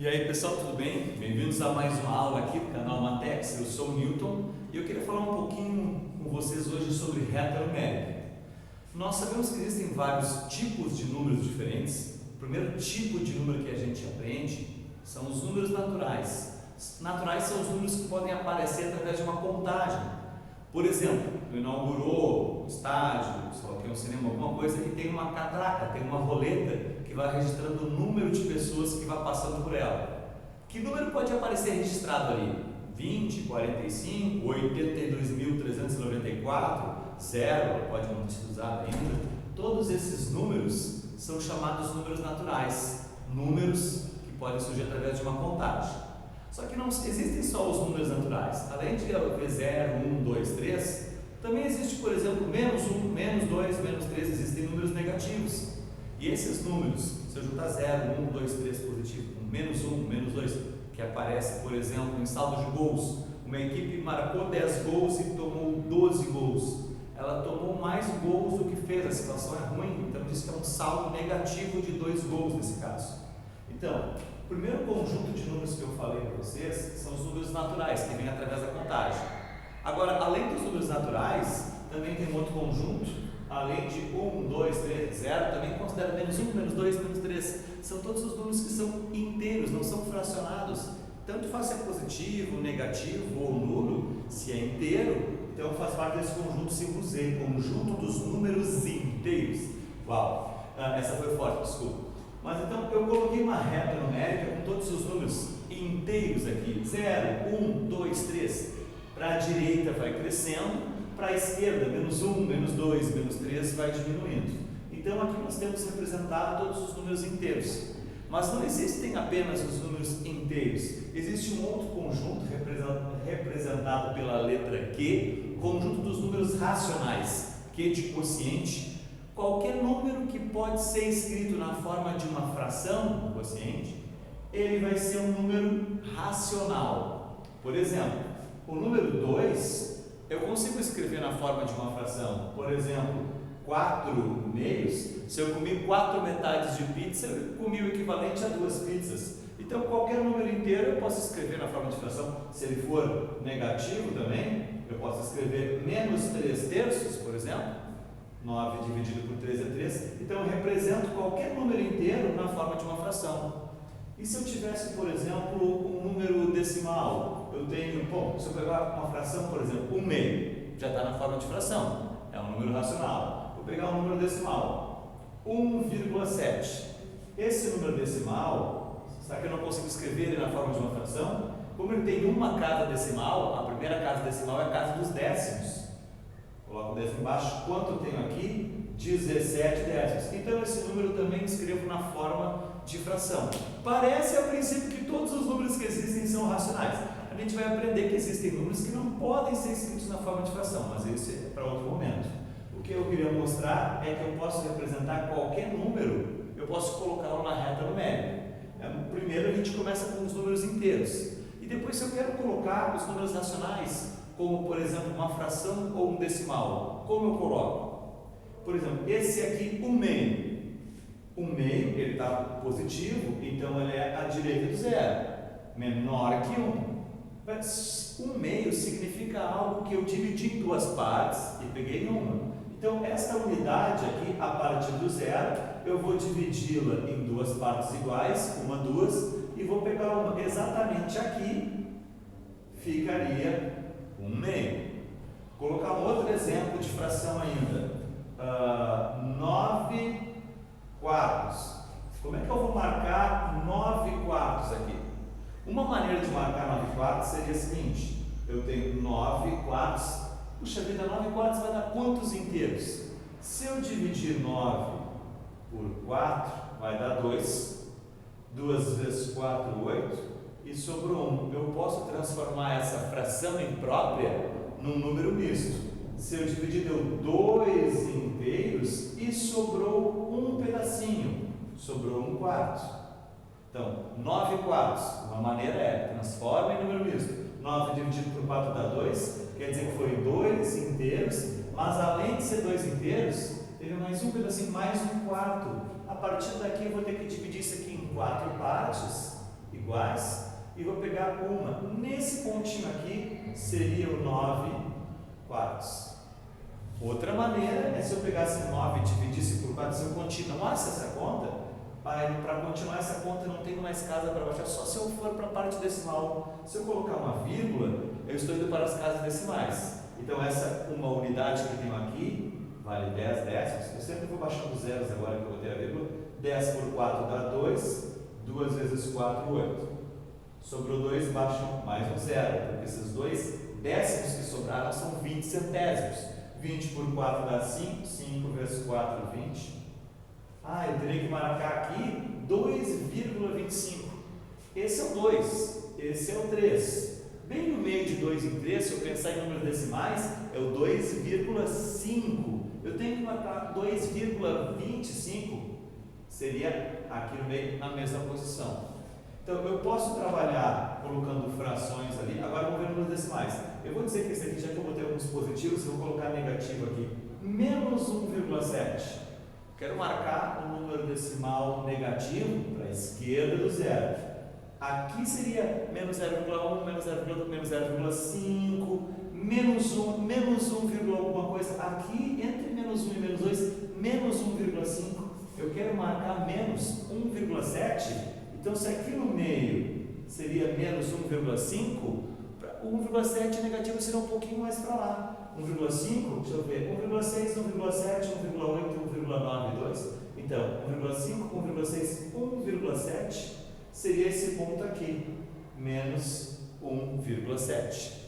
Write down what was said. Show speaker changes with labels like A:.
A: E aí pessoal, tudo bem? Bem-vindos a mais uma aula aqui do canal Matex. Eu sou o Newton e eu queria falar um pouquinho com vocês hoje sobre reta numérica. Nós sabemos que existem vários tipos de números diferentes. O primeiro tipo de número que a gente aprende são os números naturais. Naturais são os números que podem aparecer através de uma contagem. Por exemplo, tu inaugurou um estádio, um cinema, alguma coisa, e tem uma catraca, tem uma roleta que vai registrando o número de pessoas que vai passando por ela. Que número pode aparecer registrado ali? 20, 45, 82.394, 0, pode não ter sido usado ainda. Todos esses números são chamados números naturais, números que podem surgir através de uma contagem. Só que não existem só os números naturais. Além de haver 0, 1, 2, 3, também existe, por exemplo, menos 1, menos 2, menos 3, existem números negativos. E esses números, se eu juntar 0, 1, 2, 3 positivo, com menos 1, menos 2, que aparece, por exemplo, em saldo de gols, uma equipe marcou 10 gols e tomou 12 gols. Ela tomou mais gols do que fez, a situação é ruim, então diz que é um saldo negativo de 2 gols nesse caso. Então, o primeiro conjunto de números que eu falei para vocês são os números naturais, que vêm através da contagem. Agora, além dos números naturais, também tem um outro conjunto, além de 1, 2, 3, 0, também considera menos 1, menos 2, menos 3. São todos os números que são inteiros, não são fracionados. Tanto faz se é positivo, negativo ou nulo, se é inteiro, então faz parte desse conjunto símbolo Z, conjunto dos números inteiros. Uau, essa foi forte, desculpa. Mas então eu coloquei uma reta numérica com todos os números inteiros aqui, 0, 1, 2, 3. Para a direita vai crescendo, para a esquerda, menos 1, menos 2, menos 3 vai diminuindo. Então aqui nós temos representado todos os números inteiros. Mas não existem apenas os números inteiros. Existe um outro conjunto representado pela letra Q, conjunto dos números racionais, Q de quociente. Qualquer número que pode ser escrito na forma de uma fração, um quociente, ele vai ser um número racional. Por exemplo, o número 2, eu consigo escrever na forma de uma fração. Por exemplo, 4 meios, se eu comi 4 metades de pizza, eu comi o equivalente a 2 pizzas. Então, qualquer número inteiro eu posso escrever na forma de fração. Se ele for negativo também, eu posso escrever menos 3 terços, por exemplo. 9 dividido por 3 é 3. Então, eu represento qualquer número inteiro na forma de uma fração. E se eu tivesse, por exemplo, um número decimal? Eu tenho, bom, se eu pegar uma fração, por exemplo, 1 meio, já está na forma de fração, é um número racional. Vou pegar um número decimal, 1,7. Esse número decimal, será que eu não consigo escrever ele na forma de uma fração? Como ele tem uma casa decimal, a primeira casa decimal é a casa dos décimos. Coloco o décimo embaixo, quanto eu tenho aqui? 17 décimos. Então esse número eu também escrevo na forma de fração. Parece a princípio que todos os números que existem são racionais. A gente vai aprender que existem números que não podem ser escritos na forma de fração, mas isso é para outro momento. O que eu queria mostrar é que eu posso representar qualquer número, eu posso colocá-lo na reta numérica. Primeiro a gente começa com os números inteiros. E depois, se eu quero colocar os números racionais, como por exemplo uma fração ou um decimal, como eu coloco? Por exemplo, esse aqui, 1 meio. 1 meio, ele está positivo, então ele é à direita do zero, menor que 1. Mas 1 meio significa algo que eu dividi em duas partes e peguei uma. Então, essa unidade aqui, a partir do zero, eu vou dividi-la em duas partes iguais, uma, duas, e vou pegar uma exatamente aqui, ficaria 1 meio. Vou colocar um outro exemplo de fração ainda. 9 quartos. Como é que eu vou marcar 9 quartos aqui? Uma maneira de marcar 9 quartos seria a seguinte: eu tenho 9 quartos. Puxa vida, 9 quartos vai dar quantos inteiros? Se eu dividir 9 por 4, vai dar 2. 2 vezes 4, 8. E sobrou 1. Eu posso transformar essa fração imprópria num número misto. Se eu dividir, deu 2 inteiros e sobrou um pedacinho. Sobrou 1 quarto. Então, 9 quartos. Uma maneira é, transforma em número misto. 9 dividido por 4 dá 2. Quer dizer que foi 2 inteiros. Mas além de ser 2 inteiros, teve mais um pedacinho, mais 1 quarto. A partir daqui eu vou ter que dividir isso aqui em 4 partes. iguais, e vou pegar uma. Nesse pontinho aqui seria o 9 quartos. Outra maneira é se eu pegasse 9 e dividisse por 4, se eu continuasse essa conta, para continuar essa conta eu não tenho mais casa para baixar, só se eu for para a parte decimal. Se eu colocar uma vírgula, eu estou indo para as casas decimais. Então essa uma unidade que eu tenho aqui vale 10 décimos. Eu sempre vou baixando zeros agora que eu botei a vírgula. 10 por 4 dá 2, 2 vezes 4, 8. Sobrou 2, baixam mais um zero, porque esses 2 décimos que sobraram são 20 centésimos. 20 por 4 dá 5, 5 vezes 4, 20. Eu teria que marcar aqui 2,25. Esse é o 2, esse é o 3. Bem no meio de 2 e 3, se eu pensar em números decimais, é o 2,5. Eu tenho que marcar 2,25, seria aqui no meio, na mesma posição. Então, eu posso trabalhar colocando frações ali. Agora, vamos ver números decimais. Eu vou dizer que esse aqui, já que eu botei alguns positivos, eu vou colocar negativo aqui. Menos 1,7. Quero marcar um número decimal negativo para a esquerda do zero. Aqui seria menos 0,1, menos 0,2, menos 0,5, menos 1, menos 1, alguma coisa. Aqui, entre menos 1 e menos 2, menos 1,5. Eu quero marcar menos 1,7. Então, se aqui no meio seria menos 1,5, 1,7 negativo seria um pouquinho mais para lá. 1,5, deixa eu ver, 1,6, 1,7, 1,8, 1,9, 2. Então, 1,5, 1,6, 1,7 seria esse ponto aqui, menos 1,7.